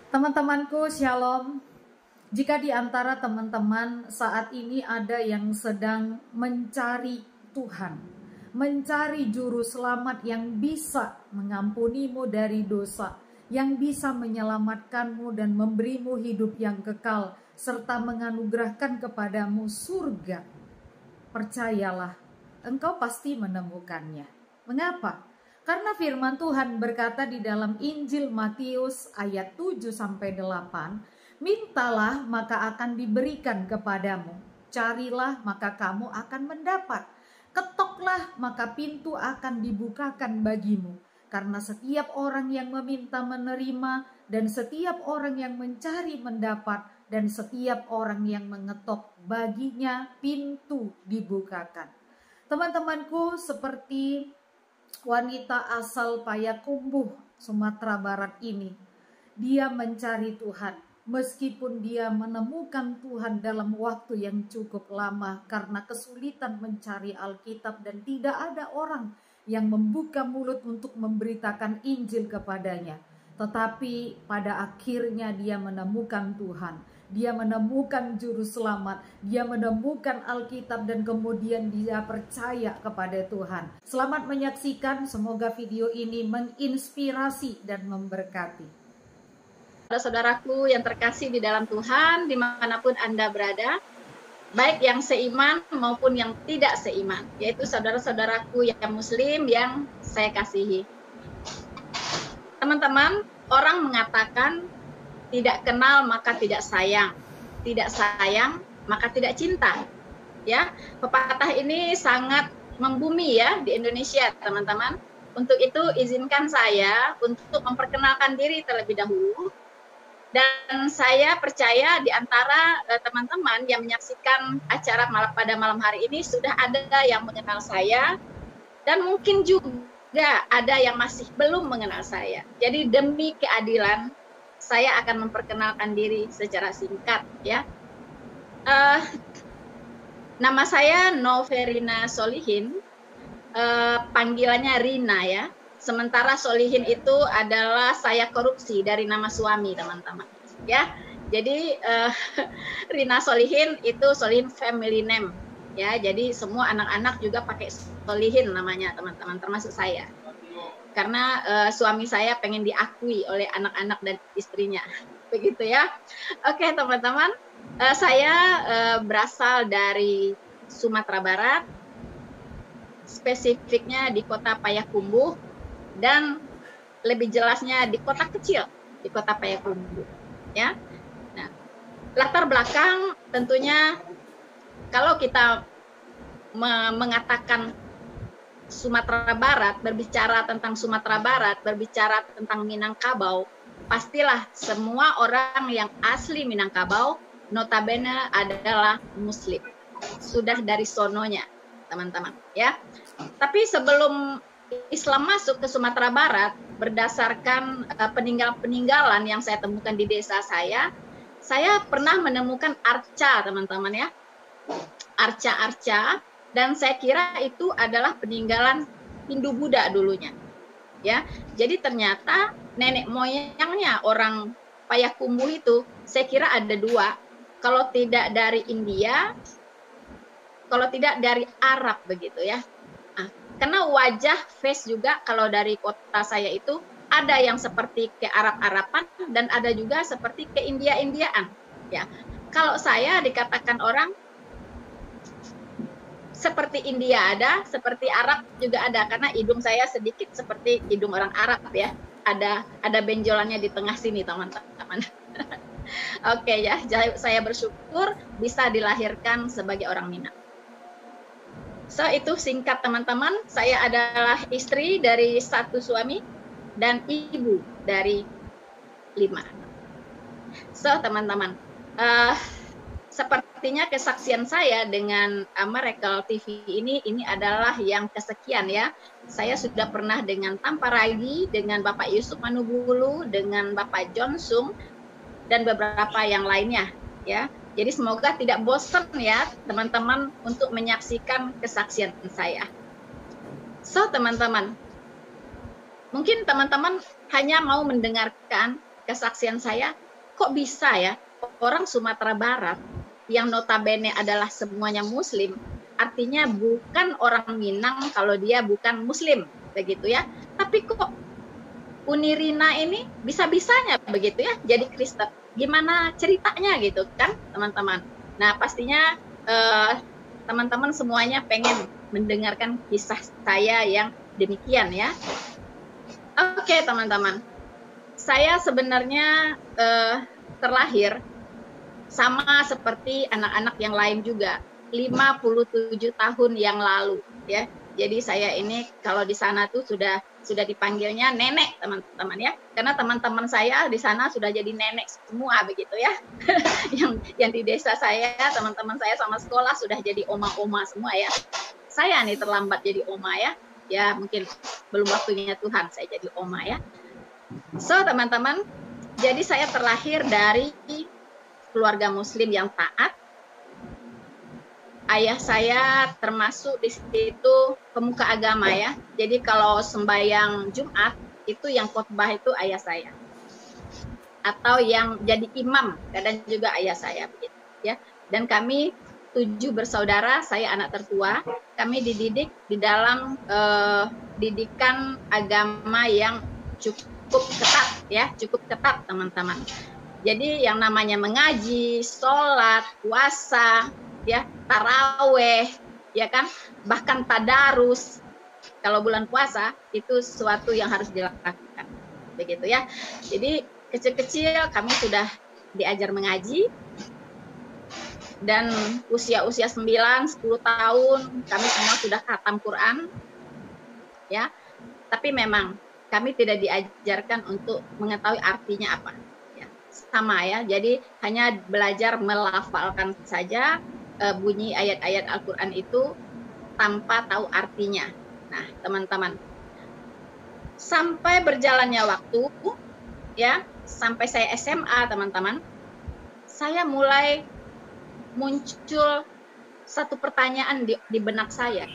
Teman-temanku, Shalom. Jika di antara teman-teman saat ini ada yang sedang mencari Tuhan, mencari juru selamat yang bisa mengampunimu dari dosa, yang bisa menyelamatkanmu dan memberimu hidup yang kekal, serta menganugerahkan kepadamu surga, percayalah, engkau pasti menemukannya. Mengapa? Karena firman Tuhan berkata di dalam Injil Matius ayat 7-8, mintalah maka akan diberikan kepadamu, carilah maka kamu akan mendapat, ketoklah maka pintu akan dibukakan bagimu. Karena setiap orang yang meminta menerima, dan setiap orang yang mencari mendapat, dan setiap orang yang mengetok baginya pintu dibukakan. Teman-temanku, seperti wanita asal Payakumbuh, Sumatera Barat ini, dia mencari Tuhan. Meskipun dia menemukan Tuhan dalam waktu yang cukup lama karena kesulitan mencari Alkitab dan tidak ada orang yang membuka mulut untuk memberitakan Injil kepadanya. Tetapi pada akhirnya dia menemukan Tuhan. Dia menemukan juru selamat, dia menemukan Alkitab, dan kemudian dia percaya kepada Tuhan. Selamat menyaksikan, semoga video ini menginspirasi dan memberkati. Saudaraku yang terkasih di dalam Tuhan, dimanapun Anda berada, baik yang seiman maupun yang tidak seiman, yaitu saudara-saudaraku yang muslim yang saya kasihi. Teman-teman, orang mengatakan tidak kenal maka tidak sayang maka tidak cinta. Ya, pepatah ini sangat membumi ya di Indonesia, teman-teman. Untuk itu izinkan saya untuk memperkenalkan diri terlebih dahulu. Dan saya percaya di antara teman-teman yang menyaksikan acara pada malam hari ini sudah ada yang mengenal saya, dan mungkin juga ada yang masih belum mengenal saya. Jadi demi keadilan, saya akan memperkenalkan diri secara singkat ya. Nama saya Noverina Solihin, panggilannya Rina ya. Sementara Solihin itu adalah saya korupsi dari nama suami, teman-teman. Ya, jadi Rina Solihin itu Solihin family name. Ya, jadi semua anak-anak juga pakai Solihin namanya, teman-teman, termasuk saya. Karena suami saya pengen diakui oleh anak-anak dan istrinya, begitu ya. Oke, teman-teman, saya berasal dari Sumatera Barat, spesifiknya di kota Payakumbuh. Dan lebih jelasnya di kota kecil, di kota Payakumbuh, ya. Nah, latar belakang tentunya kalau kita mengatakan Sumatera Barat, berbicara tentang Sumatera Barat, berbicara tentang Minangkabau, pastilah semua orang yang asli Minangkabau notabene adalah Muslim. Sudah dari sononya, teman-teman, ya. Tapi sebelum Islam masuk ke Sumatera Barat, berdasarkan peninggalan yang saya temukan di desa saya pernah menemukan arca, teman-teman ya. Arca-arca, dan saya kira itu adalah peninggalan Hindu-Buddha dulunya. Ya. Jadi ternyata nenek moyangnya orang Payakumbuh itu saya kira ada dua. Kalau tidak dari India, kalau tidak dari Arab, begitu ya. Karena wajah face juga kalau dari kota saya itu ada yang seperti ke Arab-Araban dan ada juga seperti ke India-Indiaan. Ya, kalau saya dikatakan orang seperti India ada, seperti Arab juga ada, karena hidung saya sedikit seperti hidung orang Arab ya. Ada benjolannya di tengah sini, teman-teman. Oke ya, saya bersyukur bisa dilahirkan sebagai orang Minang. So, itu singkat, teman-teman. Saya adalah istri dari 1 suami dan ibu dari 5. So, teman-teman, sepertinya kesaksian saya dengan Miracle TV ini adalah yang kesekian ya. Saya sudah pernah dengan Tamparagi, dengan Bapak Yusuf Manubulu, dengan Bapak John Sung, dan beberapa yang lainnya ya. Jadi semoga tidak bosan ya teman-teman untuk menyaksikan kesaksian saya. So, teman-teman, mungkin teman-teman hanya mau mendengarkan kesaksian saya, kok bisa ya orang Sumatera Barat yang notabene adalah semuanya Muslim, artinya bukan orang Minang kalau dia bukan Muslim, begitu ya. Tapi kok Unirina ini bisa-bisanya begitu ya jadi Kristen. Gimana ceritanya gitu kan teman-teman. Nah pastinya teman-teman semuanya pengen mendengarkan kisah saya yang demikian ya. Oke teman-teman, saya sebenarnya terlahir sama seperti anak-anak yang lain juga, 57 tahun yang lalu ya. Jadi saya ini kalau di sana tuh sudah dipanggilnya nenek teman-teman ya, karena teman-teman saya di sana sudah jadi nenek semua begitu ya. yang di desa saya, teman-teman saya sama sekolah sudah jadi oma-oma semua ya. Saya nih terlambat jadi oma ya. Ya mungkin belum waktunya Tuhan saya jadi oma ya. So teman-teman, jadi saya terlahir dari keluarga Muslim yang taat. Ayah saya termasuk di situ pemuka agama ya. Jadi kalau sembahyang Jumat itu yang khotbah itu ayah saya. Atau yang jadi imam kadang juga ayah saya begitu ya. Dan kami 7 bersaudara, saya anak tertua. Kami dididik di dalam didikan agama yang cukup ketat ya, cukup ketat teman-teman. Jadi yang namanya mengaji, sholat, puasa, ya, taraweh, ya kan, bahkan tadarus. Kalau bulan puasa itu sesuatu yang harus dilakukan, begitu ya. Jadi kecil-kecil kami sudah diajar mengaji, dan usia-usia 9-10 tahun kami semua sudah khatam Quran, ya. Tapi memang kami tidak diajarkan untuk mengetahui artinya apa, ya. Sama ya. Jadi hanya belajar melafalkan saja bunyi ayat-ayat Al-Quran itu tanpa tahu artinya. Nah, teman-teman, sampai berjalannya waktu, ya, sampai saya SMA, teman-teman, saya mulai muncul satu pertanyaan di benak saya,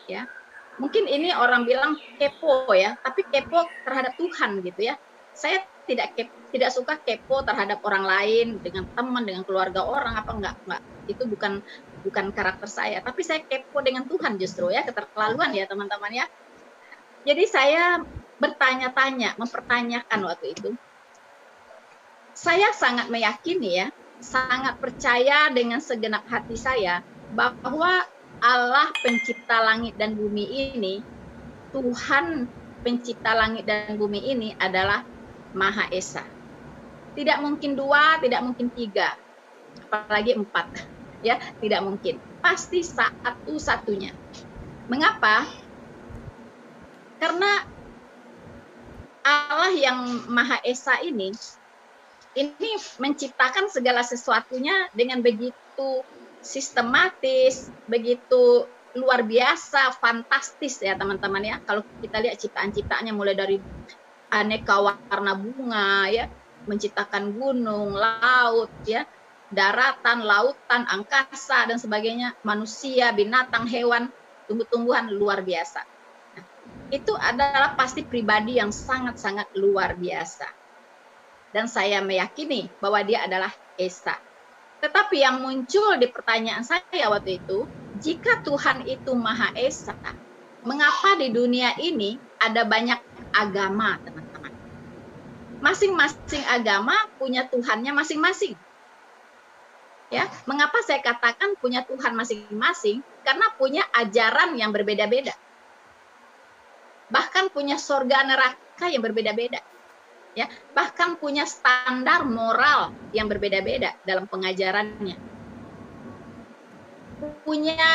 ya. Mungkin ini orang bilang kepo ya, tapi kepo terhadap Tuhan gitu ya. Saya tidak suka kepo terhadap orang lain, dengan teman, dengan keluarga orang, apa enggak. Itu bukan karakter saya, tapi saya kepo dengan Tuhan justru ya, keterlaluan ya teman-teman ya. Jadi saya bertanya-tanya, mempertanyakan waktu itu. Saya sangat meyakini ya, sangat percaya dengan segenap hati saya bahwa Allah pencipta langit dan bumi ini, Tuhan pencipta langit dan bumi ini adalah Maha Esa. Tidak mungkin 2, tidak mungkin 3, apalagi 4. Ya, tidak mungkin. Pasti satu-satunya. Mengapa? Karena Allah yang Maha Esa ini menciptakan segala sesuatunya dengan begitu sistematis, begitu luar biasa, fantastis ya teman-teman ya. Kalau kita lihat ciptaan-ciptaannya mulai dari aneka warna bunga ya, menciptakan gunung, laut ya, daratan, lautan, angkasa dan sebagainya, manusia, binatang, hewan, tumbuh-tumbuhan luar biasa. Nah, itu adalah pasti pribadi yang sangat-sangat luar biasa. Dan saya meyakini bahwa dia adalah Esa. Tetapi yang muncul di pertanyaan saya waktu itu, jika Tuhan itu Maha Esa, mengapa di dunia ini ada banyak agama, teman-teman? Masing-masing agama punya Tuhannya masing-masing. Ya, mengapa saya katakan punya Tuhan masing-masing? Karena punya ajaran yang berbeda-beda. Bahkan punya surga neraka yang berbeda-beda. Ya, bahkan punya standar moral yang berbeda-beda dalam pengajarannya. Punya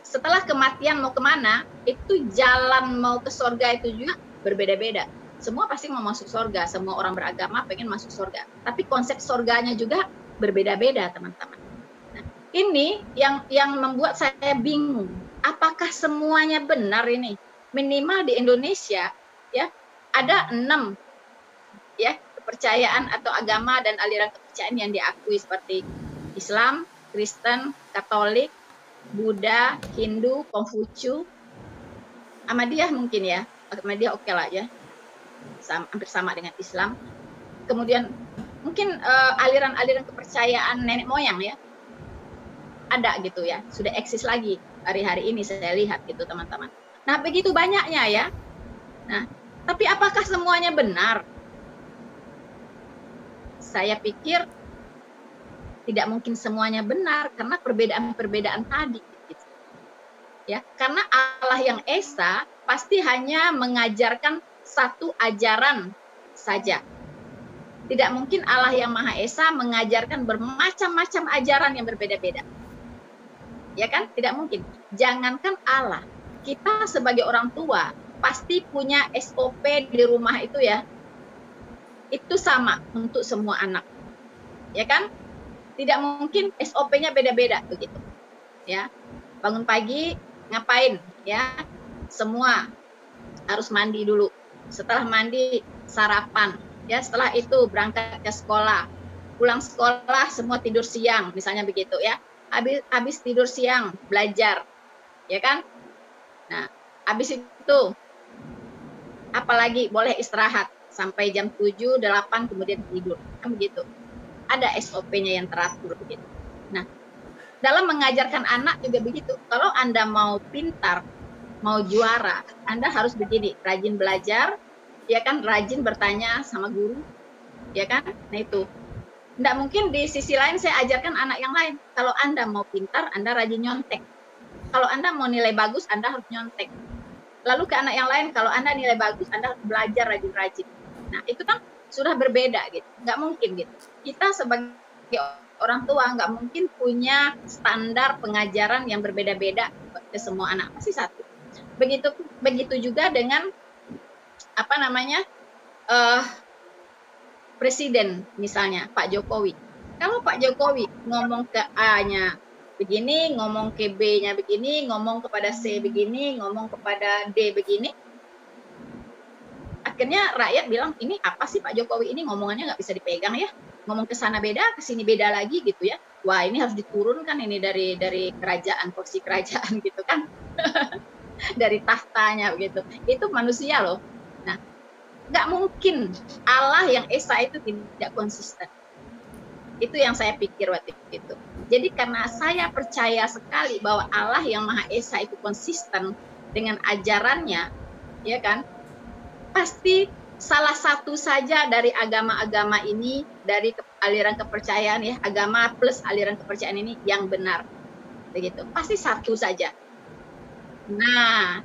setelah kematian mau kemana, itu jalan mau ke surga itu juga berbeda-beda. Semua pasti mau masuk surga, semua orang beragama pengen masuk surga. Tapi konsep surganya juga berbeda-beda, teman-teman. Nah, ini yang membuat saya bingung. Apakah semuanya benar ini? Minimal di Indonesia ya ada 6 ya kepercayaan atau agama dan aliran kepercayaan yang diakui seperti Islam, Kristen, Katolik, Buddha, Hindu, Konghucu, Ahmadiyah mungkin ya. Ahmadiyah oke lah ya. Hampir sama dengan Islam. kemudian mungkin aliran-aliran kepercayaan nenek moyang ya, ada gitu ya, sudah eksis lagi hari-hari ini saya lihat gitu teman-teman. Nah begitu banyaknya ya. Nah tapi apakah semuanya benar? Saya pikir tidak mungkin semuanya benar karena perbedaan-perbedaan tadi. Gitu. Ya, karena Allah yang Esa pasti hanya mengajarkan satu ajaran saja. Tidak mungkin Allah yang Maha Esa mengajarkan bermacam-macam ajaran yang berbeda-beda. Ya kan? Tidak mungkin. Jangankan Allah, kita sebagai orang tua pasti punya SOP di rumah itu ya. Itu sama untuk semua anak. Ya kan? Tidak mungkin SOP-nya beda-beda begitu. Ya. Bangun pagi ngapain? Ya. Semua harus mandi dulu. Setelah mandi sarapan. Ya, setelah itu berangkat ke sekolah. Pulang sekolah semua tidur siang, misalnya begitu ya. Habis tidur siang belajar. Ya kan? Nah, habis itu apalagi boleh istirahat sampai jam 7, 8 kemudian tidur. Kan begitu. Ada SOP-nya yang teratur begitu. Nah, dalam mengajarkan anak juga begitu. Kalau Anda mau pintar, mau juara, Anda harus begini, rajin belajar, ya kan, rajin bertanya sama guru, ya kan? Nah itu. Tidak mungkin di sisi lain saya ajarkan anak yang lain. Kalau Anda mau pintar, Anda rajin nyontek. Kalau Anda mau nilai bagus, Anda harus nyontek. Lalu ke anak yang lain, kalau Anda nilai bagus, Anda harus belajar rajin-rajin. Nah, itu kan sudah berbeda gitu. Nggak mungkin gitu. Kita sebagai orang tua nggak mungkin punya standar pengajaran yang berbeda-beda ke semua anak. Pasti satu. Begitu juga dengan apa namanya presiden misalnya Pak Jokowi. Kalau Pak Jokowi ngomong ke A-nya begini, ngomong ke B-nya begini, ngomong kepada C begini, ngomong kepada D begini, akhirnya rakyat bilang, ini apa sih Pak Jokowi ini ngomongannya nggak bisa dipegang ya, ngomong ke sana beda, ke sini beda lagi gitu ya. Wah ini harus diturunkan ini dari kerajaan, kursi kerajaan gitu kan, dari tahtanya begitu. Itu manusia loh. Nah, nggak mungkin Allah yang Esa itu tidak konsisten. Itu yang saya pikir waktu itu. Jadi karena saya percaya sekali bahwa Allah yang Maha Esa itu konsisten dengan ajarannya, ya kan? Pasti salah satu saja dari agama-agama ini, dari aliran kepercayaan ya, agama plus aliran kepercayaan ini yang benar. Begitu. Pasti satu saja. Nah,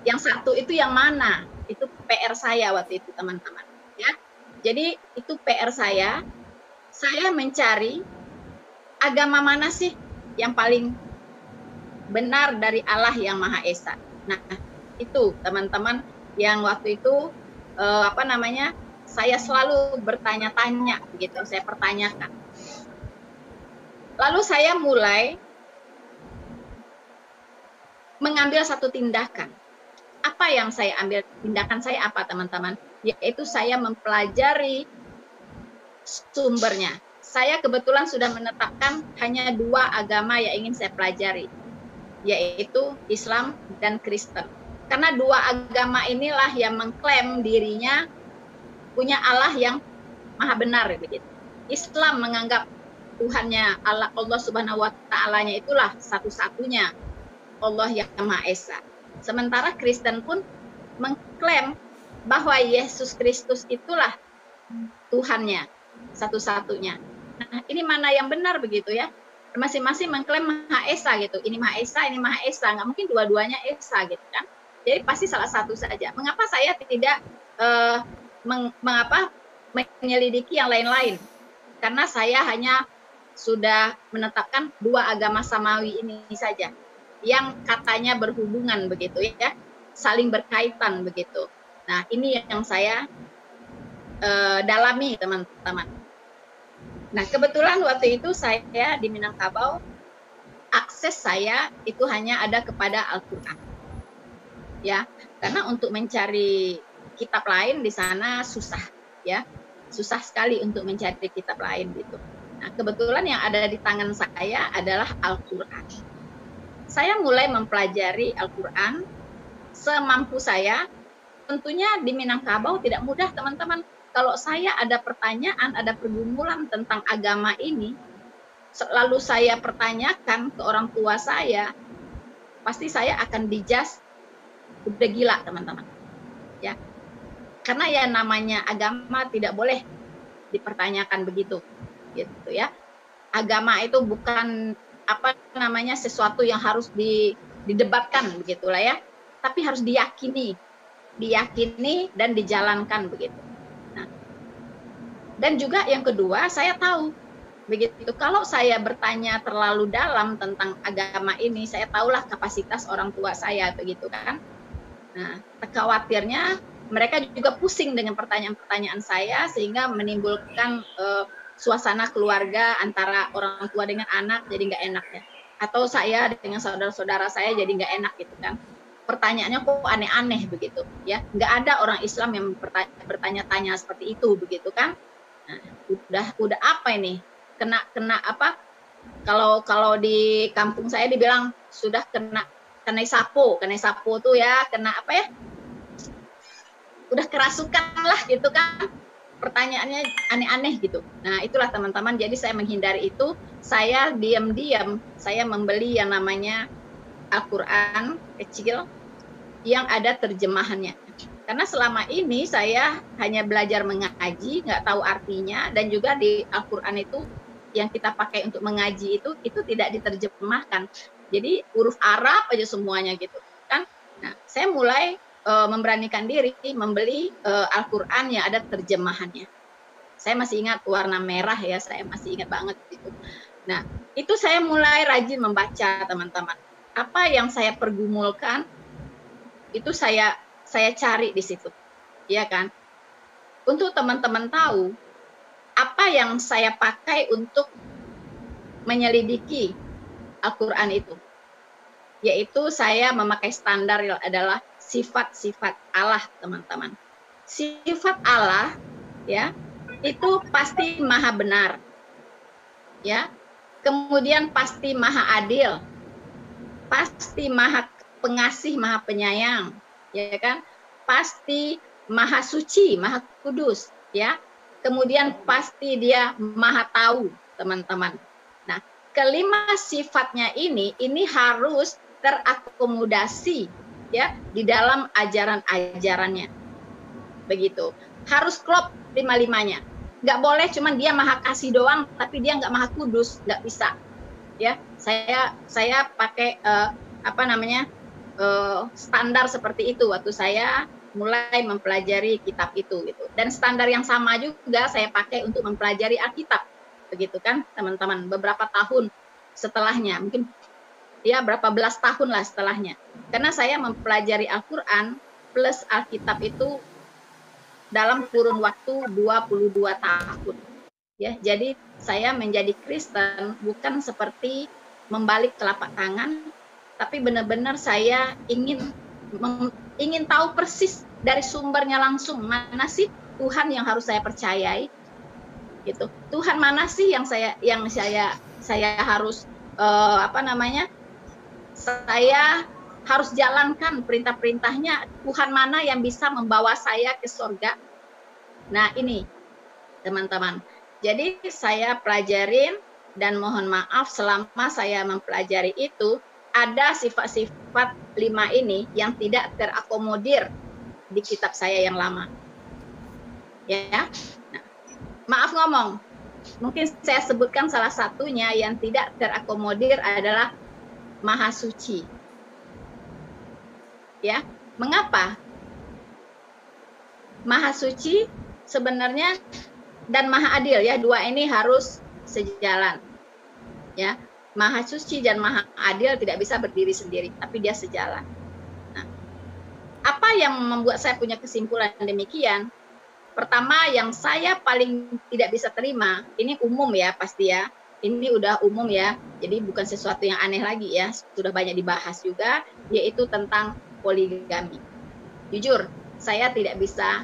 yang satu itu yang mana? Itu PR saya waktu itu, teman-teman, ya. Jadi itu PR saya. Saya mencari agama mana sih yang paling benar dari Allah yang Maha Esa. Nah, itu teman-teman yang waktu itu saya selalu bertanya-tanya begitu, saya pertanyakan. Lalu saya mulai mengambil satu tindakan. Apa yang saya ambil? Tindakan saya apa, teman-teman? Yaitu saya mempelajari sumbernya. Saya kebetulan sudah menetapkan hanya 2 agama yang ingin saya pelajari, yaitu Islam dan Kristen. Karena 2 agama inilah yang mengklaim dirinya punya Allah yang maha benar begitu. Islam menganggap Tuhannya Allah Subhanahu wa Ta'ala-nya itulah satu-satunya Allah yang Maha Esa. Sementara Kristen pun mengklaim bahwa Yesus Kristus itulah Tuhannya satu-satunya. Nah, ini mana yang benar begitu ya? Masing-masing mengklaim Maha Esa gitu. Ini Maha Esa, ini Maha Esa. Nggak mungkin dua-duanya Esa gitu kan? Jadi pasti salah satu saja. Mengapa saya tidak menyelidiki yang lain-lain? Karena saya hanya sudah menetapkan 2 agama samawi ini saja, yang katanya berhubungan begitu ya, saling berkaitan begitu. Nah ini yang saya dalami, teman-teman. Nah kebetulan waktu itu saya di Minangkabau, akses saya itu hanya ada kepada Al-Quran. Ya, karena untuk mencari kitab lain di sana susah, ya, susah sekali untuk mencari kitab lain gitu. Nah, kebetulan yang ada di tangan saya adalah Al-Quran. Saya mulai mempelajari Al-Quran semampu saya. Tentunya di Minangkabau tidak mudah, teman-teman. kalau saya ada pertanyaan, ada pergumulan tentang agama ini, lalu saya pertanyakan ke orang tua saya, pasti saya akan dijudge udah gila, teman-teman. Ya. Karena ya namanya agama tidak boleh dipertanyakan begitu. Gitu ya. Agama itu bukan sesuatu yang harus didebatkan begitulah ya. Tapi harus diyakini dan dijalankan begitu. Nah, dan juga yang kedua, saya tahu begitu kalau saya bertanya terlalu dalam tentang agama ini, saya tahulah kapasitas orang tua saya begitu kan. Nah, khawatirnya mereka juga pusing dengan pertanyaan-pertanyaan saya sehingga menimbulkan suasana keluarga antara orang tua dengan anak jadi nggak enak ya. Atau saya dengan saudara-saudara saya jadi nggak enak gitu kan. Pertanyaannya kok aneh-aneh begitu ya, nggak ada orang Islam yang bertanya-tanya seperti itu begitu kan. Nah, udah apa ini kena apa kalau di kampung saya dibilang sudah kena sapo tuh ya, kena apa ya, udah kerasukan lah gitu kan, pertanyaannya aneh-aneh gitu. Nah itulah teman-teman, jadi saya menghindari itu, saya diam-diam saya membeli yang namanya Al-Quran kecil yang ada terjemahannya. Karena selama ini saya hanya belajar mengaji, nggak tahu artinya, dan juga di Al-Quran itu yang kita pakai untuk mengaji itu tidak diterjemahkan. Jadi huruf Arab aja semuanya gitu kan. Nah, saya mulai memberanikan diri membeli Al-Quran yang ada terjemahannya. Saya masih ingat warna merah ya, saya masih ingat banget itu. Nah, itu saya mulai rajin membaca, teman-teman. Apa yang saya pergumulkan itu saya cari di situ, ya kan? Untuk teman-teman tahu apa yang saya pakai untuk menyelidiki Al-Quran itu, yaitu saya memakai standar adalah sifat-sifat Allah, teman-teman. Sifat Allah, ya, itu pasti maha benar, ya. Kemudian pasti maha adil, pasti maha pengasih, maha penyayang, ya kan? Pasti maha suci, maha kudus, ya. Kemudian pasti dia maha tahu, teman-teman. Nah, kelima sifatnya ini harus terakomodasi ya di dalam ajaran-ajarannya. Begitu. Harus klop lima-limanya. Nggak boleh cuman dia maha kasih doang tapi dia nggak maha kudus, nggak bisa. Ya, saya pakai standar seperti itu waktu saya mulai mempelajari kitab itu gitu. Dan standar yang sama juga saya pakai untuk mempelajari Alkitab. Begitu kan, teman-teman. Beberapa tahun setelahnya, mungkin ya berapa belas tahun lah setelahnya. Karena saya mempelajari Al-Qur'an plus Alkitab itu dalam kurun waktu 22 tahun. Ya, jadi saya menjadi Kristen bukan seperti membalik telapak tangan, tapi benar-benar saya ingin tahu persis dari sumbernya langsung, mana sih Tuhan yang harus saya percayai, gitu. Tuhan mana sih yang saya harus saya harus jalankan perintah-perintahnya. Tuhan mana yang bisa membawa saya ke surga. Nah ini teman-teman, jadi saya pelajarin dan mohon maaf selama saya mempelajari itu ada sifat-sifat 5 ini yang tidak terakomodir di kitab saya yang lama. Ya, nah, maaf ngomong, mungkin saya sebutkan salah satunya yang tidak terakomodir adalah Maha Suci. Ya, mengapa? Maha Suci sebenarnya dan Maha Adil ya, dua ini harus sejalan. Ya, Maha Suci dan Maha Adil tidak bisa berdiri sendiri, tapi dia sejalan. Nah, apa yang membuat saya punya kesimpulan demikian? Pertama, yang saya paling tidak bisa terima, ini umum ya pasti ya, ini udah umum ya, jadi bukan sesuatu yang aneh lagi ya, sudah banyak dibahas juga, yaitu tentang poligami. Jujur, saya tidak bisa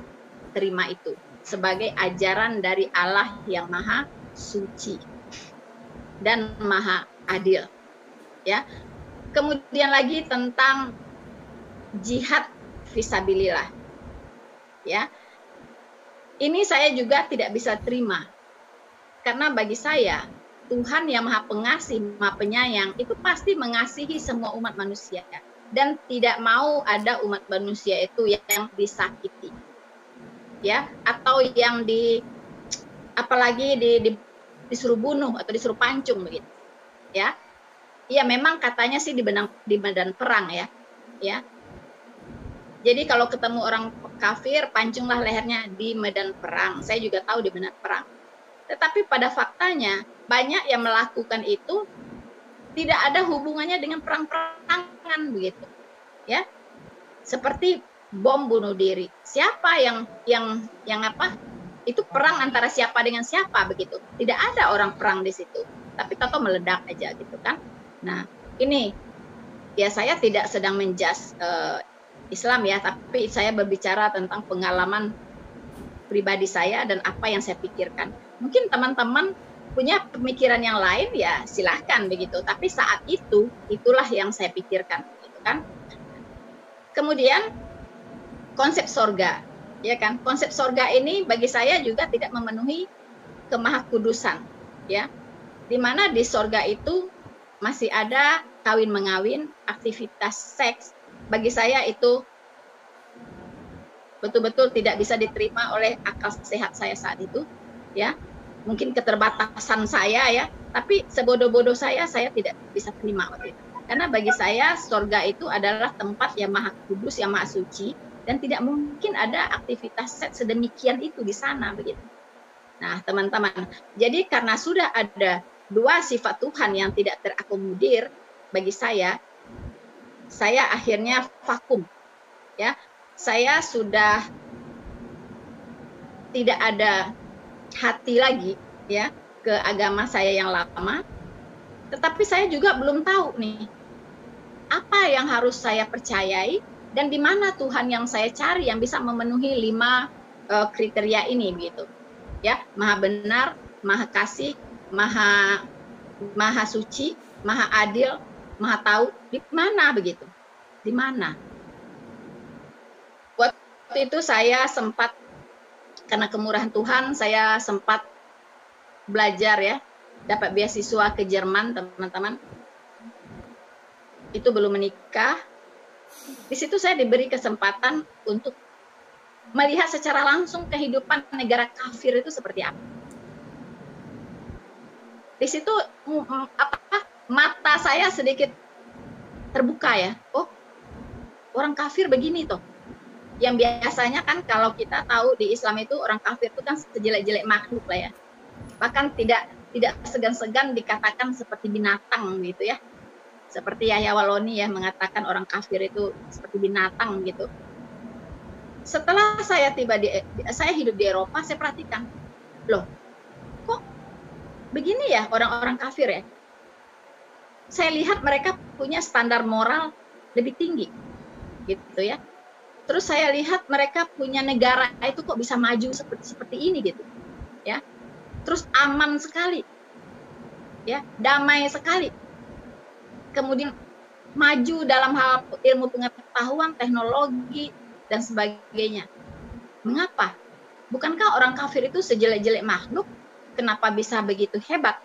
terima itu sebagai ajaran dari Allah yang Maha Suci dan Maha Adil. Ya. Kemudian lagi tentang jihad fisabilillah. Ya. Ini saya juga tidak bisa terima. Karena bagi saya, Tuhan yang Maha Pengasih, Maha Penyayang, itu pasti mengasihi semua umat manusia. Dan tidak mau ada umat manusia itu yang disakiti. Ya, atau yang apalagi disuruh bunuh atau disuruh pancung begitu. Ya. Iya, memang katanya sih di medan perang ya. Ya. Jadi kalau ketemu orang kafir, pancunglah lehernya di medan perang. Saya juga tahu di medan perang. Tetapi pada faktanya, banyak yang melakukan itu tidak ada hubungannya dengan perang-perangan begitu. Ya. Seperti bom bunuh diri. Siapa yang apa? Itu perang antara siapa dengan siapa begitu. Tidak ada orang perang di situ. Tapi tahu meledak aja gitu kan. Nah, ini ya saya tidak sedang menjudge Islam ya, tapi saya berbicara tentang pengalaman pribadi saya dan apa yang saya pikirkan. Mungkin teman-teman punya pemikiran yang lain ya silahkan begitu, tapi saat itu itulah yang saya pikirkan gitu kan. Kemudian konsep sorga, ya kan? Konsep sorga ini bagi saya juga tidak memenuhi kemahakudusan, ya. Di mana di sorga itu masih ada kawin mengawin, aktivitas seks. Bagi saya itu betul-betul tidak bisa diterima oleh akal sehat saya saat itu, ya. Mungkin keterbatasan saya ya, tapi sebodoh-bodoh saya tidak bisa terima waktu itu. Karena bagi saya sorga itu adalah tempat yang maha kudus, yang maha suci, dan tidak mungkin ada aktivitas seks sedemikian itu di sana begitu. Nah, teman-teman, jadi karena sudah ada dua sifat Tuhan yang tidak terakomodir bagi saya akhirnya vakum. Ya, saya sudah tidak ada hati lagi ya ke agama saya yang lama. Tetapi saya juga belum tahu nih apa yang harus saya percayai dan di mana Tuhan yang saya cari yang bisa memenuhi 5 kriteria ini gitu. Ya, maha benar, maha kasih, maha suci, maha adil, maha tahu. Di mana begitu? Di mana? Waktu itu saya sempat, karena kemurahan Tuhan, saya sempat belajar ya, dapat beasiswa ke Jerman, teman-teman. Itu belum menikah. Di situ saya diberi kesempatan untuk melihat secara langsung kehidupan negara kafir itu seperti apa. Di situ mata saya sedikit terbuka ya. Oh, orang kafir begini toh. Yang biasanya kan kalau kita tahu di Islam itu orang kafir itu kan sejelek-jelek makhluk lah ya. Bahkan tidak segan-segan dikatakan seperti binatang gitu ya. Seperti Yahya Waloni ya mengatakan orang kafir itu seperti binatang gitu. Setelah saya saya hidup di Eropa, saya perhatikan, loh, kok begini ya orang-orang kafir ya? Saya lihat mereka punya standar moral lebih tinggi, gitu ya. Terus saya lihat mereka punya negara itu kok bisa maju seperti ini gitu, ya. Terus aman sekali, ya, damai sekali. Kemudian maju dalam hal ilmu pengetahuan, teknologi dan sebagainya. Mengapa? Bukankah orang kafir itu sejelek-jelek makhluk? Kenapa bisa begitu hebat?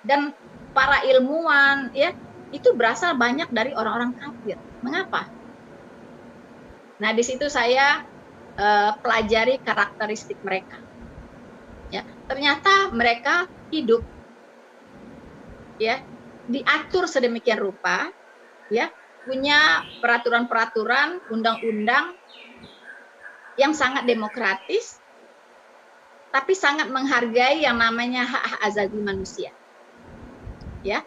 Dan para ilmuwan ya itu berasal banyak dari orang-orang kafir. Mengapa? Nah, di situ saya pelajari karakteristik mereka. Ya, ternyata mereka hidup ya diatur sedemikian rupa ya, punya peraturan-peraturan, undang-undang yang sangat demokratis, tapi sangat menghargai yang namanya hak-hak asasi manusia. Ya.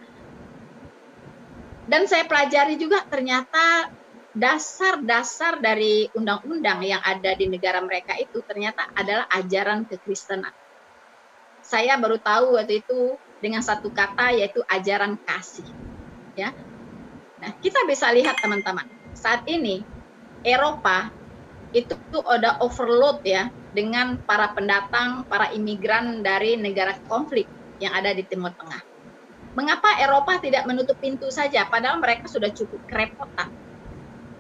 Dan saya pelajari juga ternyata dasar-dasar dari undang-undang yang ada di negara mereka itu ternyata adalah ajaran kekristenan. Saya baru tahu waktu itu dengan satu kata yaitu ajaran kasih. Ya. Nah, kita bisa lihat teman-teman, saat ini Eropa itu udah overload ya dengan para pendatang, para imigran dari negara konflik yang ada di Timur Tengah. Mengapa Eropa tidak menutup pintu saja, padahal mereka sudah cukup kerepotan,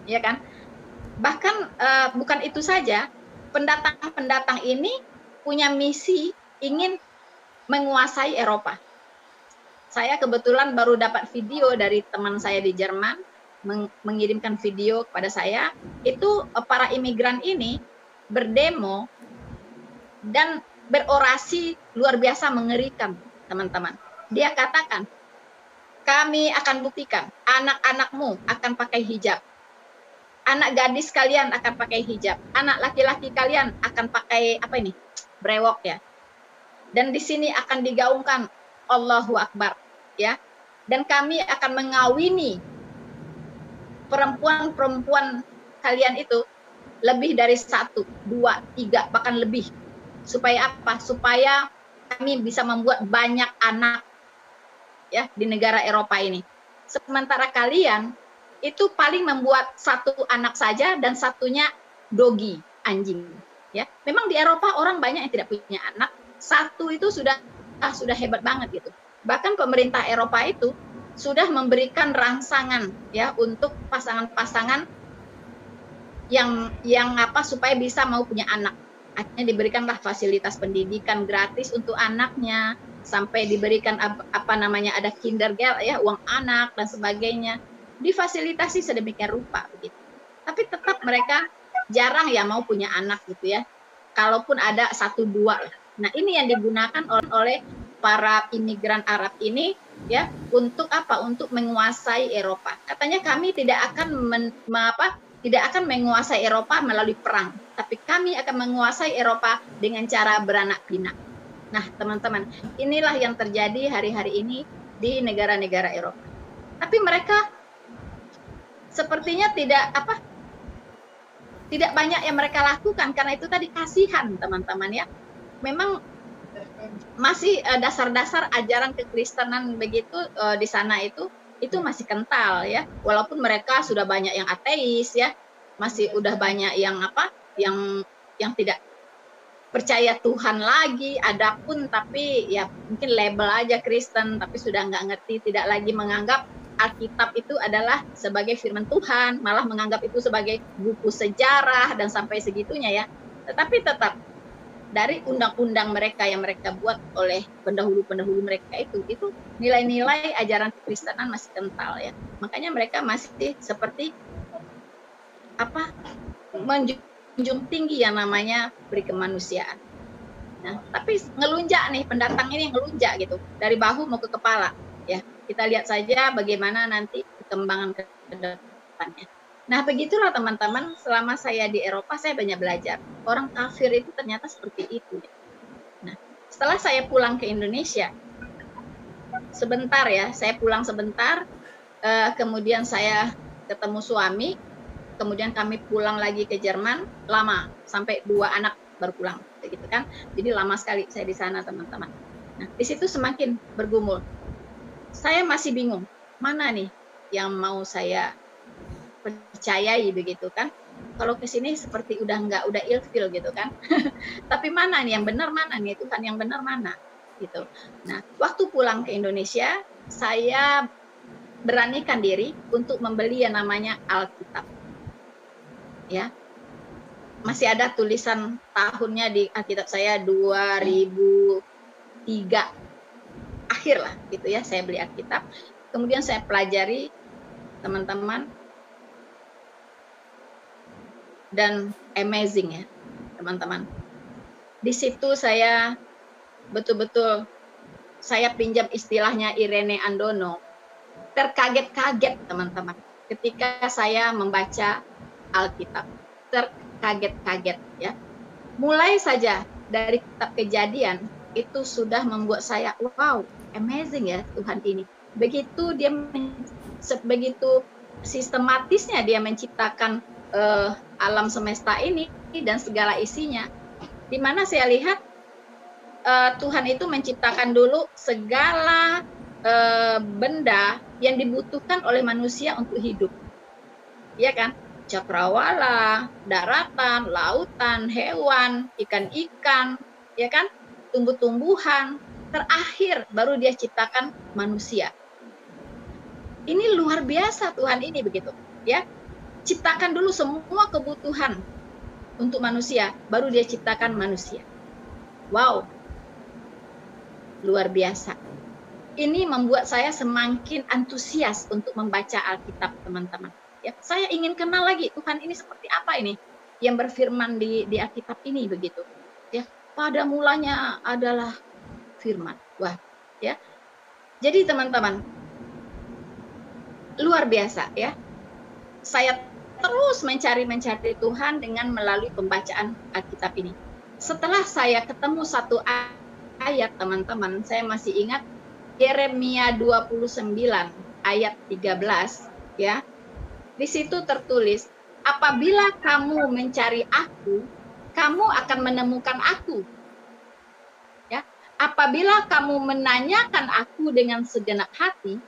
ya kan? Bahkan bukan itu saja, pendatang-pendatang ini punya misi ingin menguasai Eropa. Saya kebetulan baru dapat video dari teman saya di Jerman, mengirimkan video kepada saya, itu para imigran ini berdemo dan berorasi luar biasa mengerikan, teman-teman. Dia katakan, kami akan buktikan anak-anakmu akan pakai hijab. Anak gadis kalian akan pakai hijab. Anak laki-laki kalian akan pakai apa ini? Brewok ya. Dan di sini akan digaungkan Allahu Akbar ya. Dan kami akan mengawini perempuan-perempuan kalian itu lebih dari 1, 2, 3 bahkan lebih. Supaya apa? Supaya kami bisa membuat banyak anak ya di negara Eropa ini. Sementara kalian itu paling membuat 1 anak saja dan satunya dogi, anjing ya. Memang di Eropa orang banyak yang tidak punya anak. 1 itu sudah hebat banget gitu. Bahkan pemerintah Eropa itu sudah memberikan rangsangan ya untuk pasangan-pasangan yang apa supaya bisa mau punya anak. Akhirnya diberikanlah fasilitas pendidikan gratis untuk anaknya, sampai diberikan apa namanya ada kindergarten ya, uang anak dan sebagainya. Difasilitasi sedemikian rupa begitu. Tapi tetap mereka jarang ya mau punya anak gitu ya. Kalaupun ada 1, 2 lah. Nah, ini yang digunakan oleh para imigran Arab ini ya untuk apa? Untuk menguasai Eropa. Katanya kami tidak akan tidak akan menguasai Eropa melalui perang, tapi kami akan menguasai Eropa dengan cara beranak pinak. Nah, teman-teman, inilah yang terjadi hari-hari ini di negara-negara Eropa. Tapi mereka sepertinya tidak banyak yang mereka lakukan karena itu tadi kasihan, teman-teman ya. Memang masih dasar-dasar ajaran kekristenan begitu di sana itu masih kental ya. Walaupun mereka sudah banyak yang ateis ya, masih udah banyak yang yang tidak percaya Tuhan lagi, ada pun tapi ya mungkin label aja Kristen, tapi sudah nggak ngerti, tidak lagi menganggap Alkitab itu adalah sebagai firman Tuhan, malah menganggap itu sebagai buku sejarah dan sampai segitunya ya. Tetapi tetap dari undang-undang mereka yang mereka buat oleh pendahulu-pendahulu mereka itu nilai-nilai ajaran kekristenan masih kental ya. Makanya mereka masih seperti menjunjung tinggi yang namanya berkemanusiaan. Nah, tapi ngelunjak nih, pendatang ini ngelunjak gitu dari bahu mau ke kepala ya. Kita lihat saja bagaimana nanti perkembangan ke depannya. Nah, begitulah teman-teman, selama saya di Eropa saya banyak belajar. Orang kafir itu ternyata seperti itu. Nah, setelah saya pulang ke Indonesia, sebentar ya, saya pulang sebentar, kemudian saya ketemu suami, kemudian kami pulang lagi ke Jerman, lama, sampai 2 anak baru pulang, gitu kan. Jadi lama sekali saya di sana, teman-teman. Nah, di situ semakin bergumul. Saya masih bingung, mana nih yang mau saya percayai begitu kan. Kalau ke sini seperti udah ilfil gitu kan. Tapi mana nih yang benar, mana nih Tuhan yang benar mana gitu. Nah, waktu pulang ke Indonesia, saya beranikan diri untuk membeli yang namanya Alkitab. Ya. Masih ada tulisan tahunnya di Alkitab saya 2003 akhir lah gitu ya, saya beli Alkitab. Kemudian saya pelajari, teman-teman, dan amazing ya teman-teman. Di situ saya betul-betul saya pinjam istilahnya Irene Andono, terkaget-kaget teman-teman ketika saya membaca Alkitab, terkaget-kaget ya. Mulai saja dari kitab Kejadian itu sudah membuat saya wow, amazing ya Tuhan ini. Begitu sistematisnya dia menciptakan alam semesta ini dan segala isinya, di mana saya lihat Tuhan itu menciptakan dulu segala benda yang dibutuhkan oleh manusia untuk hidup, ya kan? Cakrawala, daratan, lautan, hewan, ikan-ikan, ya kan? Tumbuh-tumbuhan. Terakhir baru dia ciptakan manusia. Ini luar biasa Tuhan ini begitu, ya. Ciptakan dulu semua kebutuhan untuk manusia, baru dia ciptakan manusia. Wow, luar biasa. Ini membuat saya semakin antusias untuk membaca Alkitab, teman-teman. Ya, saya ingin kenal lagi Tuhan ini seperti apa ini yang berfirman di Alkitab ini begitu. Ya, pada mulanya adalah firman. Wah, ya. Jadi teman-teman, luar biasa ya. Saya terus mencari Tuhan dengan melalui pembacaan Alkitab ini. Setelah saya ketemu satu ayat, teman-teman, saya masih ingat Yeremia 29 ayat 13 ya. Di situ tertulis, apabila kamu mencari aku, kamu akan menemukan aku. Ya, apabila kamu menanyakan aku dengan segenap hati,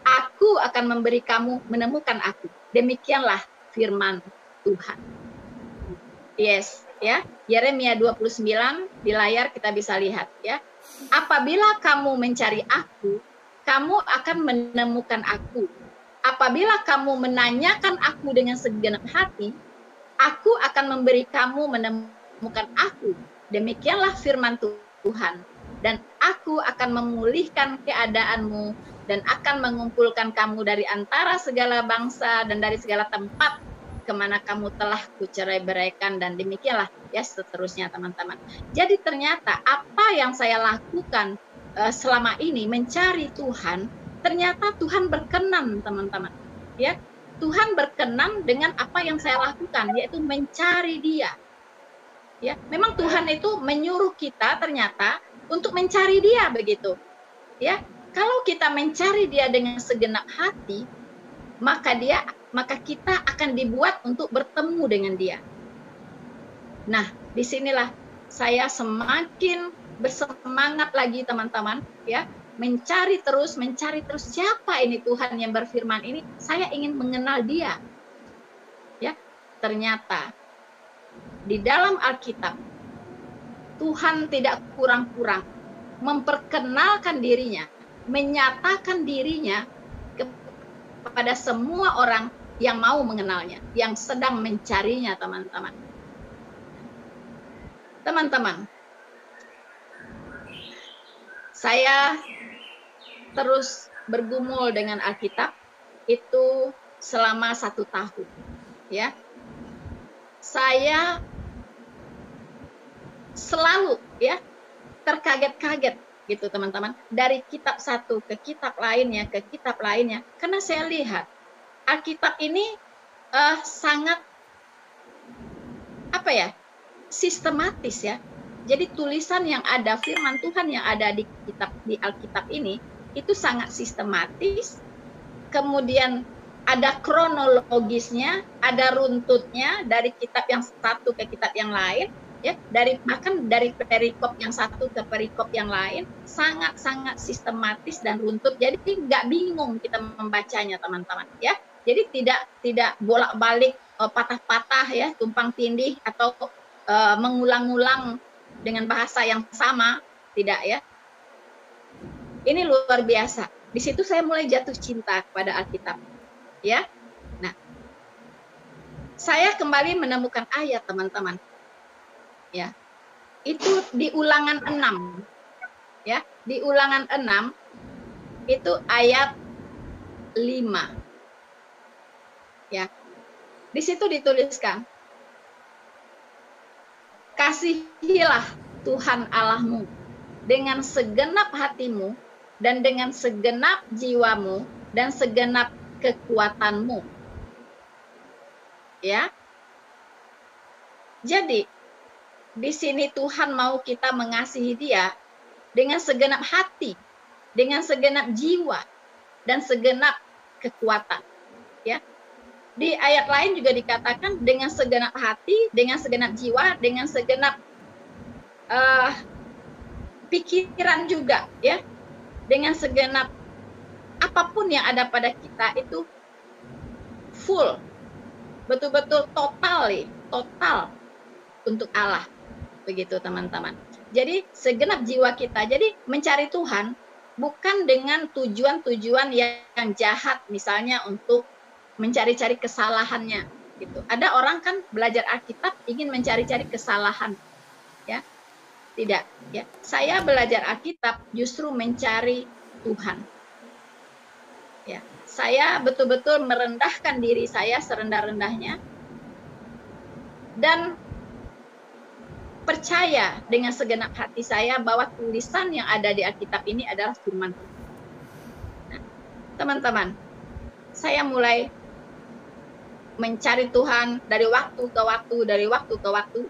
aku akan memberi kamu menemukan aku. Demikianlah firman Tuhan. Yes, ya. Yeremia 29 di layar kita bisa lihat ya. Apabila kamu mencari aku, kamu akan menemukan aku. Apabila kamu menanyakan aku dengan segenap hati, aku akan memberi kamu menemukan aku. Demikianlah firman Tuhan. Dan aku akan memulihkan keadaanmu dan akan mengumpulkan kamu dari antara segala bangsa dan dari segala tempat kemana kamu telah kucerai-beraikan, dan demikianlah ya seterusnya, teman-teman. Jadi ternyata apa yang saya lakukan selama ini mencari Tuhan, ternyata Tuhan berkenan, teman-teman. Ya, Tuhan berkenan dengan apa yang saya lakukan, yaitu mencari Dia. Ya, memang Tuhan itu menyuruh kita ternyata untuk mencari Dia begitu. Ya, kalau kita mencari Dia dengan segenap hati, maka kita akan dibuat untuk bertemu dengan Dia. Nah, disinilah saya semakin bersemangat lagi, teman-teman, ya, mencari terus siapa ini Tuhan yang berfirman ini. Saya ingin mengenal Dia. Ya, ternyata di dalam Alkitab Tuhan tidak kurang-kurang memperkenalkan dirinya, menyatakan dirinya kepada semua orang yang mau mengenalnya, yang sedang mencarinya, teman-teman. Teman-teman, saya terus bergumul dengan Alkitab itu selama 1 tahun. Ya, saya selalu ya terkaget-kaget gitu, teman-teman, dari kitab satu ke kitab lainnya, karena saya lihat Alkitab ini sangat sistematis ya. Jadi tulisan yang ada, firman Tuhan yang ada di Alkitab ini itu sangat sistematis. Kemudian ada kronologisnya, ada runtutnya dari kitab yang satu ke kitab yang lain. Ya, bahkan dari perikop yang satu ke perikop yang lain, sangat-sangat sistematis dan runtut. Jadi nggak bingung kita membacanya, teman-teman. Ya, jadi tidak bolak-balik, patah-patah ya, tumpang tindih atau mengulang-ulang dengan bahasa yang sama, tidak ya. Ini luar biasa. Di situ saya mulai jatuh cinta kepada Alkitab. Ya, nah, saya kembali menemukan ayat, teman-teman. Ya, itu di Ulangan 6. Ya, di Ulangan 6 itu ayat 5. Ya. Di situ dituliskan, kasihilah Tuhan Allahmu dengan segenap hatimu dan dengan segenap jiwamu dan segenap kekuatanmu. Ya. Jadi di sini Tuhan mau kita mengasihi Dia dengan segenap hati, dengan segenap jiwa, dan segenap kekuatan. Ya, di ayat lain juga dikatakan dengan segenap hati, dengan segenap jiwa, dengan segenap pikiran juga, ya, dengan segenap apapun yang ada pada kita itu full, betul-betul total untuk Allah. Begitu, teman-teman. Jadi segenap jiwa kita. Jadi mencari Tuhan bukan dengan tujuan-tujuan yang jahat, misalnya untuk mencari-cari kesalahannya, Gitu. Ada orang kan belajar Alkitab ingin mencari-cari kesalahan, ya. Tidak, ya. Saya belajar Alkitab justru mencari Tuhan. Ya. Saya betul-betul merendahkan diri saya serendah-rendahnya dan percaya dengan segenap hati saya bahwa tulisan yang ada di Alkitab ini adalah firman Tuhan. Nah, teman-teman, saya mulai mencari Tuhan dari waktu ke waktu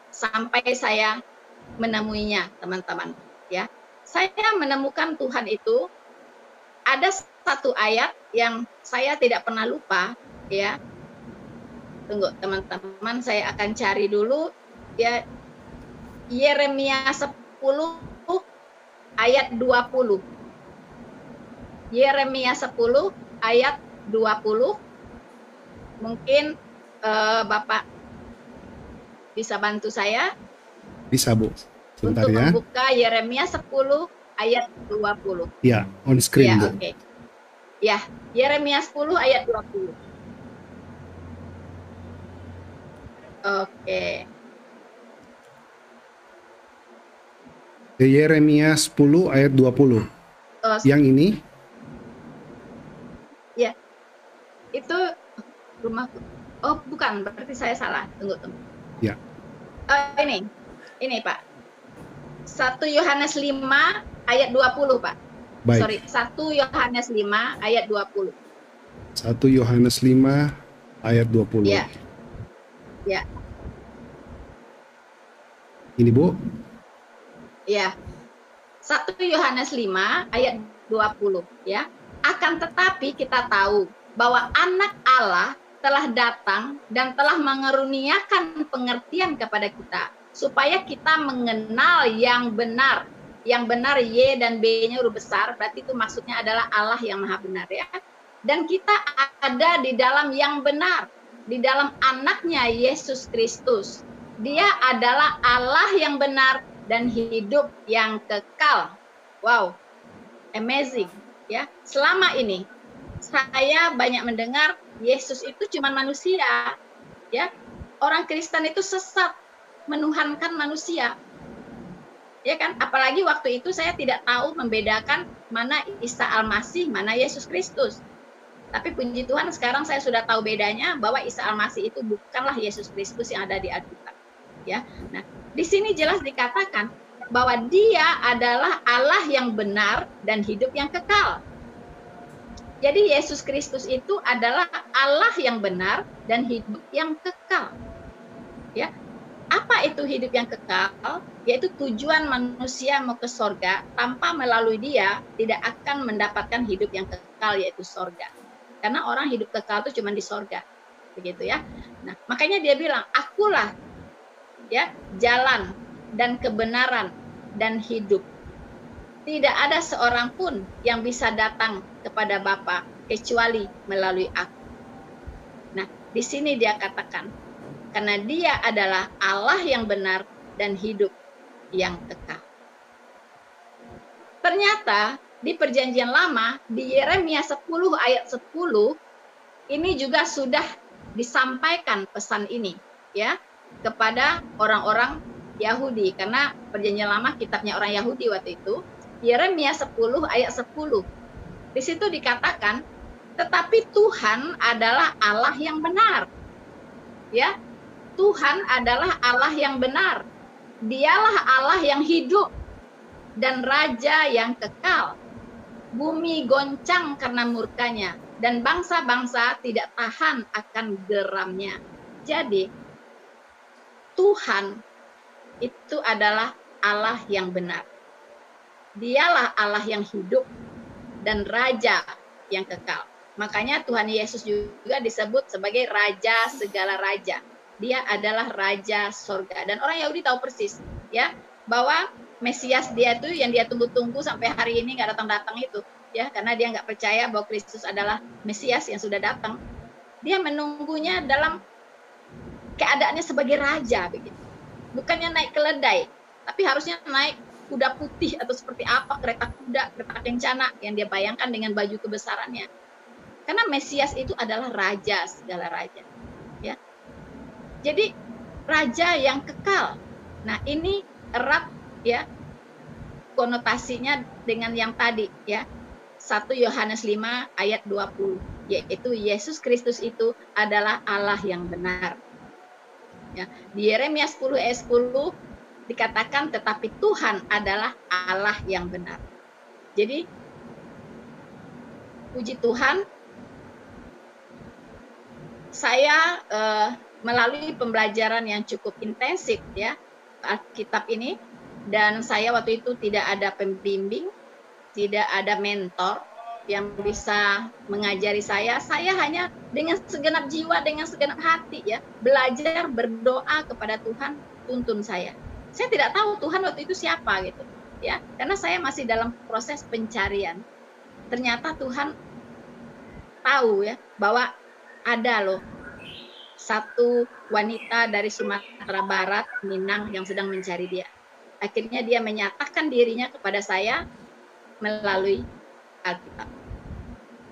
sampai saya menemuinya, teman-teman. Ya, saya menemukan Tuhan itu ada satu ayat yang saya tidak pernah lupa, ya. Tunggu, teman-teman, saya akan cari dulu, ya. Yeremia 10 ayat 20. Yeremia 10 ayat 20. Mungkin Bapak bisa bantu saya? Bisa, Bu. Sebentar untuk ya. membuka Yeremia 10 ayat 20. Ya, on screen, ya, Bu. Oke. Ya, Yeremia 10 ayat 20. Oke. Yeremia 10 ayat 20. Yang ini? Ya. Itu rumahku. Oh, bukan, berarti saya salah. Tunggu. Ya. Ini Pak. 1 Yohanes 5 ayat 20, Pak. Baik. Sorry, 1 Yohanes 5 ayat 20. 1 Yohanes 5 ayat 20. Ya. Ya. Ini, Bu. Ya. 1 Yohanes 5 ayat 20, ya. Akan tetapi kita tahu bahwa anak Allah telah datang dan telah mengaruniakan pengertian kepada kita supaya kita mengenal yang benar. Yang benar Y dan B-nya huruf besar, berarti itu maksudnya adalah Allah yang maha benar, ya. Dan kita ada di dalam yang benar, di dalam anaknya Yesus Kristus. Dia adalah Allah yang benar dan hidup yang kekal. Wow, amazing, ya. Selama ini saya banyak mendengar Yesus itu cuma manusia, ya. Orang Kristen itu sesat, menuhankan manusia, ya kan? Apalagi waktu itu saya tidak tahu membedakan mana Isa Al-Masih, mana Yesus Kristus. Tapi puji Tuhan sekarang saya sudah tahu bedanya, bahwa Isa Al-Masih itu bukanlah Yesus Kristus yang ada di Alkitab, ya. Nah, di sini jelas dikatakan bahwa Dia adalah Allah yang benar dan hidup yang kekal. Jadi Yesus Kristus itu adalah Allah yang benar dan hidup yang kekal. Ya. Apa itu hidup yang kekal? Yaitu tujuan manusia mau ke sorga, tanpa melalui Dia tidak akan mendapatkan hidup yang kekal, yaitu sorga. Karena orang hidup kekal itu cuma di sorga. Begitu, ya. Nah, makanya Dia bilang, akulah, ya, jalan dan kebenaran dan hidup. Tidak ada seorang pun yang bisa datang kepada Bapa kecuali melalui aku. Nah, di sini Dia katakan, karena Dia adalah Allah yang benar dan hidup yang kekal. Ternyata di Perjanjian Lama, di Yeremia 10 ayat 10, ini juga sudah disampaikan pesan ini, ya, kepada orang-orang Yahudi, karena Perjanjian Lama kitabnya orang Yahudi waktu itu. Yeremia 10 ayat 10. Di situ dikatakan, tetapi Tuhan adalah Allah yang benar. Ya, Tuhan adalah Allah yang benar. Dialah Allah yang hidup dan Raja yang kekal. Bumi goncang karena murkanya dan bangsa-bangsa tidak tahan akan geramnya. Jadi, Tuhan itu adalah Allah yang benar. Dialah Allah yang hidup dan Raja yang kekal. Makanya Tuhan Yesus juga disebut sebagai Raja segala raja. Dia adalah Raja sorga. Dan orang Yahudi tahu persis, ya, bahwa Mesias Dia itu yang Dia tunggu-tunggu sampai hari ini nggak datang-datang itu, ya, karena Dia nggak percaya bahwa Kristus adalah Mesias yang sudah datang. Dia menunggunya dalam keadaannya sebagai raja, begitu. Bukannya naik keledai, tapi harusnya naik kuda putih atau seperti apa, kereta kuda, kereta kencana yang Dia bayangkan dengan baju kebesarannya. Karena Mesias itu adalah Raja segala raja, ya. Jadi raja yang kekal. Nah, ini erat ya konotasinya dengan yang tadi ya. 1 Yohanes 5 ayat 20, yaitu Yesus Kristus itu adalah Allah yang benar. Ya, di Yeremia 10 ayat 10 dikatakan tetapi Tuhan adalah Allah yang benar. Jadi puji Tuhan, saya melalui pembelajaran yang cukup intensif ya Alkitab ini, dan saya waktu itu tidak ada pembimbing, tidak ada mentor yang bisa mengajari saya. Saya hanya dengan segenap jiwa, dengan segenap hati ya, belajar berdoa kepada Tuhan, tuntun saya. Saya tidak tahu Tuhan waktu itu siapa gitu ya, karena saya masih dalam proses pencarian. Ternyata Tuhan tahu ya bahwa ada loh satu wanita dari Sumatera Barat, Minang, yang sedang mencari dia. Akhirnya dia menyatakan dirinya kepada saya melalui Alkitab,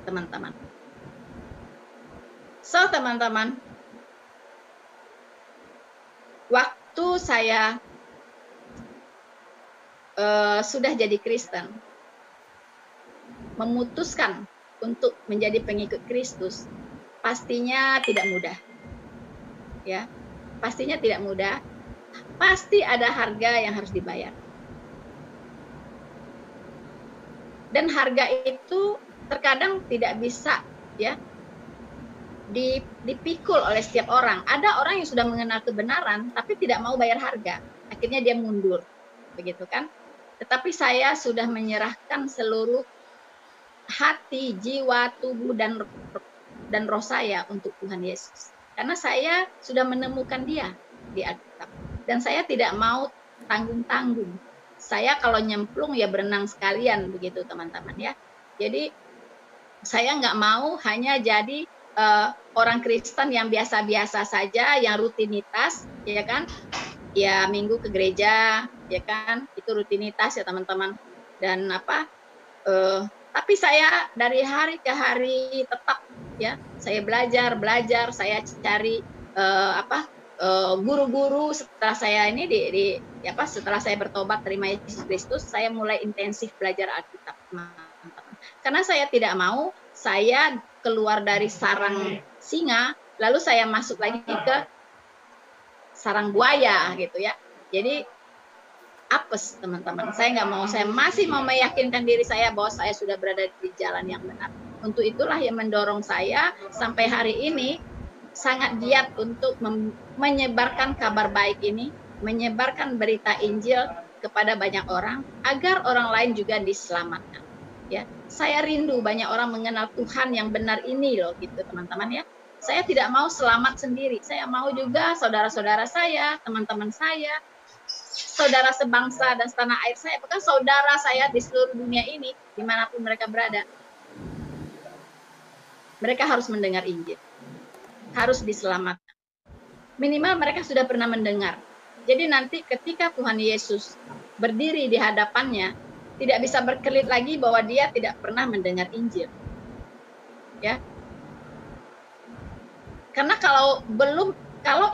teman-teman. So, teman-teman, waktu saya sudah jadi Kristen, memutuskan untuk menjadi pengikut Kristus, pastinya tidak mudah. Ya, pastinya tidak mudah. Pasti ada harga yang harus dibayar. Dan harga itu terkadang tidak bisa ya dipikul oleh setiap orang. Ada orang yang sudah mengenal kebenaran tapi tidak mau bayar harga. Akhirnya dia mundur. Begitu kan? Tetapi saya sudah menyerahkan seluruh hati, jiwa, tubuh dan roh saya untuk Tuhan Yesus. Karena saya sudah menemukan dia di Alkitab. Dan saya tidak mau tanggung-tanggung. Saya kalau nyemplung ya berenang sekalian begitu teman-teman ya. Jadi saya nggak mau hanya jadi orang Kristen yang biasa-biasa saja, yang rutinitas, ya kan? Ya minggu ke gereja, ya kan? Itu rutinitas ya teman-teman. Dan tapi saya dari hari ke hari tetap ya, saya belajar, saya cari guru-guru. Setelah saya ini setelah saya bertobat terima Yesus Kristus, saya mulai intensif belajar Alkitab, teman-teman. Karena saya tidak mau saya keluar dari sarang singa lalu saya masuk lagi ke sarang buaya gitu ya. Jadi apes teman-teman. Saya nggak mau, saya masih mau meyakinkan diri saya bahwa saya sudah berada di jalan yang benar. Untuk itulah yang mendorong saya sampai hari ini sangat giat untuk menyebarkan kabar baik ini, menyebarkan berita Injil kepada banyak orang agar orang lain juga diselamatkan. Ya, saya rindu banyak orang mengenal Tuhan yang benar ini loh, gitu teman-teman ya. Saya tidak mau selamat sendiri. Saya mau juga saudara-saudara saya, teman-teman saya, saudara sebangsa dan setanah air saya, bukan saudara saya di seluruh dunia ini, dimanapun mereka berada. Mereka harus mendengar Injil, harus diselamatkan. Minimal mereka sudah pernah mendengar. Jadi nanti ketika Tuhan Yesus berdiri di hadapannya, tidak bisa berkelit lagi bahwa dia tidak pernah mendengar Injil. Ya. Karena kalau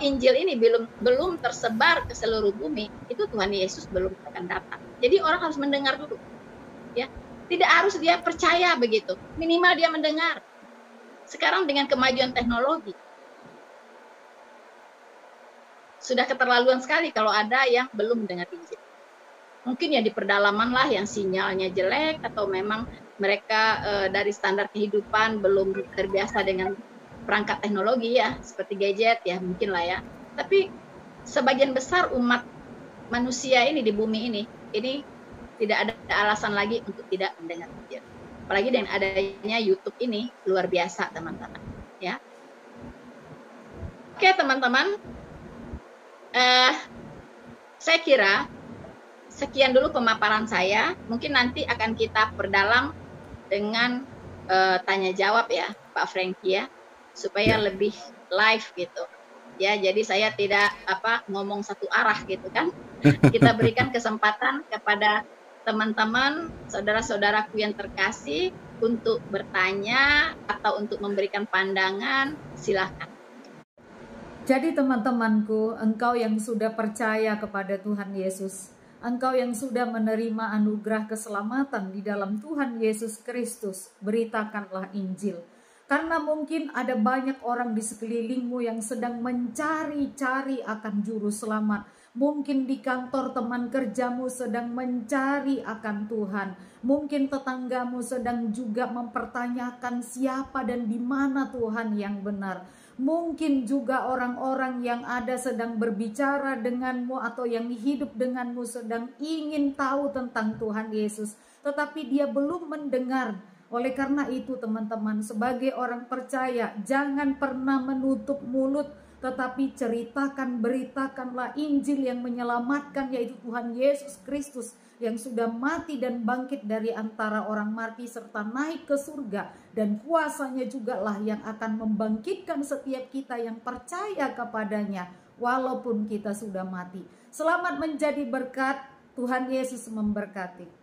Injil ini belum tersebar ke seluruh bumi, itu Tuhan Yesus belum akan datang. Jadi orang harus mendengar dulu. Ya. Tidak harus dia percaya begitu. Minimal dia mendengar. Sekarang dengan kemajuan teknologi, sudah keterlaluan sekali kalau ada yang belum mendengar Injil. Mungkin ya di pedalaman lah yang sinyalnya jelek, atau memang mereka dari standar kehidupan belum terbiasa dengan perangkat teknologi ya, seperti gadget ya, mungkin lah ya. Tapi sebagian besar umat manusia ini di bumi ini tidak ada alasan lagi untuk tidak mendengar Injil. Apalagi dengan adanya YouTube ini luar biasa teman-teman ya. Oke teman-teman, saya kira sekian dulu pemaparan saya. Mungkin nanti akan kita perdalam dengan tanya jawab ya Pak Frankie ya, supaya lebih live gitu ya. Jadi saya tidak ngomong satu arah gitu kan. Kita berikan kesempatan kepada teman-teman, saudara-saudaraku yang terkasih untuk bertanya atau untuk memberikan pandangan, silakan. Jadi teman-temanku, engkau yang sudah percaya kepada Tuhan Yesus, engkau yang sudah menerima anugerah keselamatan di dalam Tuhan Yesus Kristus, beritakanlah Injil. Karena mungkin ada banyak orang di sekelilingmu yang sedang mencari-cari akan juru selamat. Mungkin di kantor teman kerjamu sedang mencari akan Tuhan. Mungkin tetanggamu sedang juga mempertanyakan siapa dan di mana Tuhan yang benar. Mungkin juga orang-orang yang ada sedang berbicara denganmu atau yang hidup denganmu sedang ingin tahu tentang Tuhan Yesus, tetapi dia belum mendengar. Oleh karena itu teman-teman, sebagai orang percaya, jangan pernah menutup mulut, tetapi ceritakan, beritakanlah Injil yang menyelamatkan, yaitu Tuhan Yesus Kristus yang sudah mati dan bangkit dari antara orang mati serta naik ke surga, dan kuasanya juga lah yang akan membangkitkan setiap kita yang percaya kepadanya walaupun kita sudah mati. Selamat menjadi berkat. Tuhan Yesus memberkati.